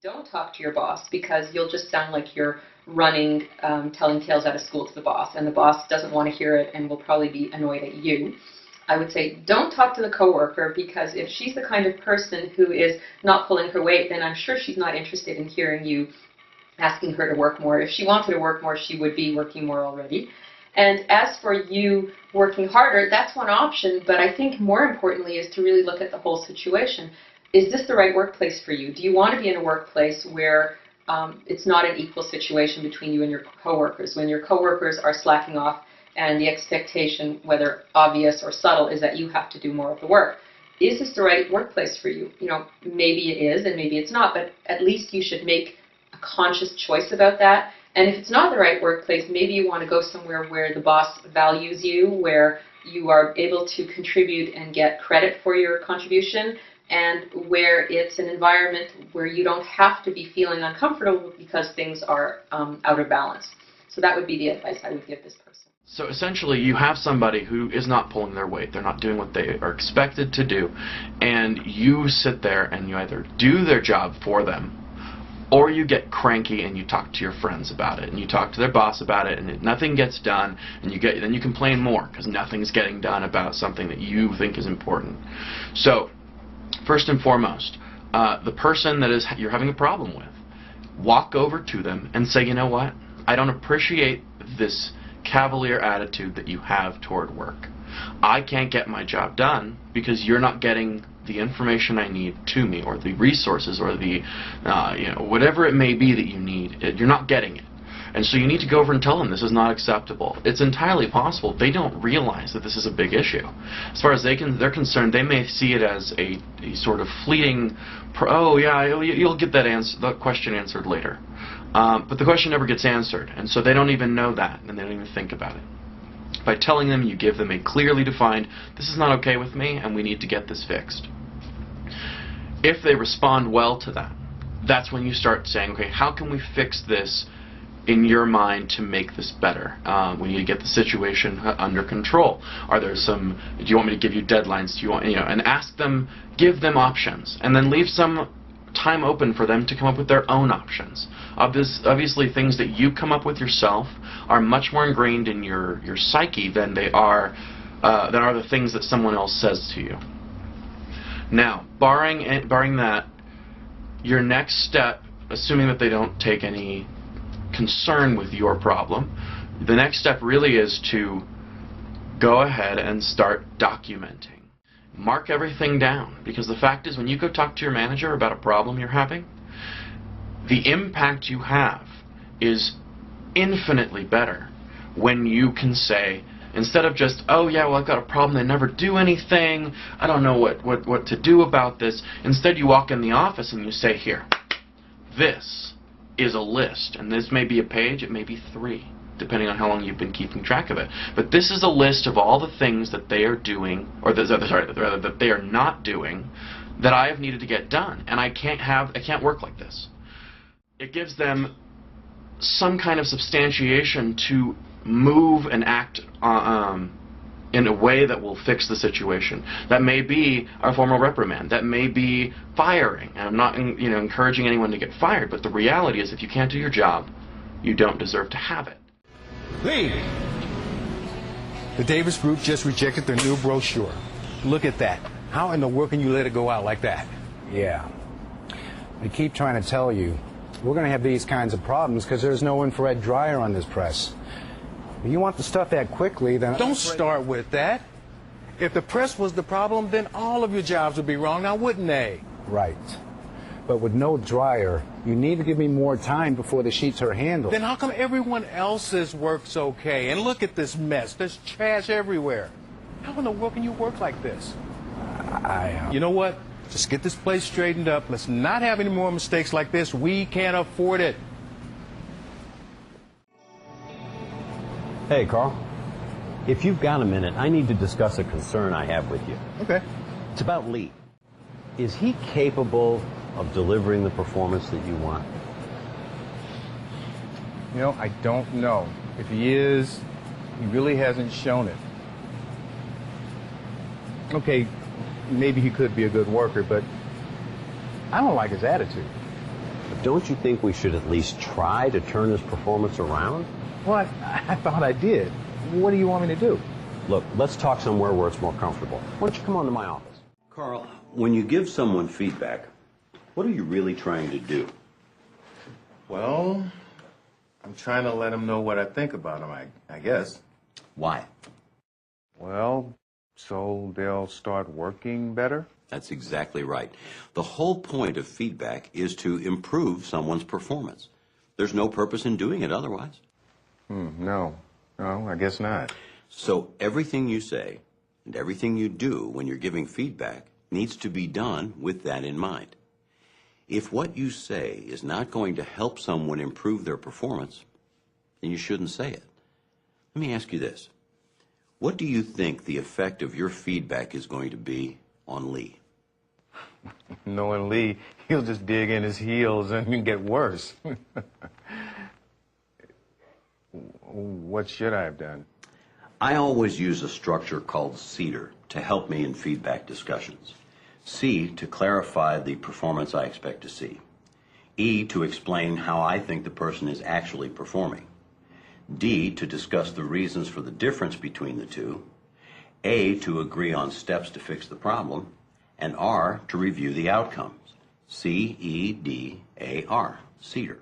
don't talk to your boss, because you'll just sound like you're running, telling tales out of school to the boss, and the boss doesn't want to hear it and will probably be annoyed at you. I would say don't talk to the coworker, because if she's the kind of person who is not pulling her weight, then I'm sure she's not interested in hearing you asking her to work more. If she wanted to work more, she would be working more already. And as for you working harder, that's one option, but I think more importantly is to really look at the whole situation. Is this the right workplace for you? Do you want to be in a workplace where it's not an equal situation between you and your coworkers, when your coworkers are slacking off and the expectation, whether obvious or subtle, is that you have to do more of the work? Is this the right workplace for you? You know, maybe it is and maybe it's not, but at least you should make a conscious choice about that. And if it's not the right workplace, maybe you want to go somewhere where the boss values you, where you are able to contribute and get credit for your contribution, and where it's an environment where you don't have to be feeling uncomfortable because things are out of balance. So that would be the advice I would give this person. So essentially you have somebody who is not pulling their weight, they're not doing what they are expected to do, and you sit there and you either do their job for them, or you get cranky and you talk to your friends about it, and you talk to their boss about it, and nothing gets done, and then you complain more because nothing's getting done about something that you think is important. So first and foremost, the person that you're having a problem with, walk over to them and say, you know what, I don't appreciate this cavalier attitude that you have toward work. I can't get my job done because you're not getting the information I need to me, or the resources, or the whatever it may be that you need. You're not getting it. And so you need to go over and tell them this is not acceptable. It's entirely possible they don't realize that this is a big issue. As far as they're concerned, they may see it as a sort of fleeting, oh yeah, you'll get that question answered later. But the question never gets answered, and so they don't even know that, and they don't even think about it. By telling them, you give them a clearly defined, this is not okay with me, and we need to get this fixed. If they respond well to that, that's when you start saying, okay, how can we fix this in your mind to make this better? We need to get the situation under control. Are there do you want me to give you deadlines? Do you want, and ask them, give them options, and then leave some time open for them to come up with their own options. Obviously, things that you come up with yourself are much more ingrained in your psyche than they are the things that someone else says to you. Now, barring that, your next step, assuming that they don't take any concern with your problem, the next step really is to go ahead and start documenting. Mark everything down, because the fact is, when you go talk to your manager about a problem you're having, the impact you have is infinitely better when you can say, instead of just, oh yeah, well I've got a problem, they never do anything, I don't know what to do about this. Instead you walk in the office and you say, here, this is a list, and this may be a page, it may be 3, depending on how long you've been keeping track of it. But this is a list of all the things that they are doing, or that they are not doing, that I have needed to get done, and I can't work like this. It gives them some kind of substantiation to move and act in a way that will fix the situation. That may be a formal reprimand. That may be firing. And I'm not encouraging anyone to get fired, but the reality is if you can't do your job, you don't deserve to have it. Lee! The Davis Group just rejected their new brochure. Look at that. How in the world can you let it go out like that? Yeah. We keep trying to tell you, we're going to have these kinds of problems because there's no infrared dryer on this press. If you want the stuff that quickly, then... Don't start with that. If the press was the problem, then all of your jobs would be wrong now, wouldn't they? Right. But with no dryer, you need to give me more time before the sheets are handled. Then how come everyone else's work's okay? And look at this mess. There's trash everywhere. How in the world can you work like this? You know what? Just get this place straightened up. Let's not have any more mistakes like this. We can't afford it. Hey, Carl. If you've got a minute, I need to discuss a concern I have with you. Okay. It's about Lee. Is he capable of delivering the performance that you want? You know, I don't know. If he is, he really hasn't shown it. Okay, maybe he could be a good worker, but I don't like his attitude. don't you think we should at least try to turn his performance around? Well, I thought I did. What do you want me to do? Look, let's talk somewhere where it's more comfortable. Why don't you come on to my office? Carl, when you give someone feedback, what are you really trying to do? Well, I'm trying to let them know what I think about them, I guess. Why? Well, so they'll start working better? That's exactly right. The whole point of feedback is to improve someone's performance. There's no purpose in doing it otherwise. No, I guess not. So everything you say and everything you do when you're giving feedback needs to be done with that in mind. If what you say is not going to help someone improve their performance, then you shouldn't say it. Let me ask you this. What do you think the effect of your feedback is going to be on Lee? Knowing Lee, he'll just dig in his heels and get worse. What should I have done? I always use a structure called CEDAR to help me in feedback discussions. C, to clarify the performance I expect to see. E, to explain how I think the person is actually performing. D, to discuss the reasons for the difference between the two. A, to agree on steps to fix the problem. And R, to review the outcomes. C-E-D-A-R, CEDAR.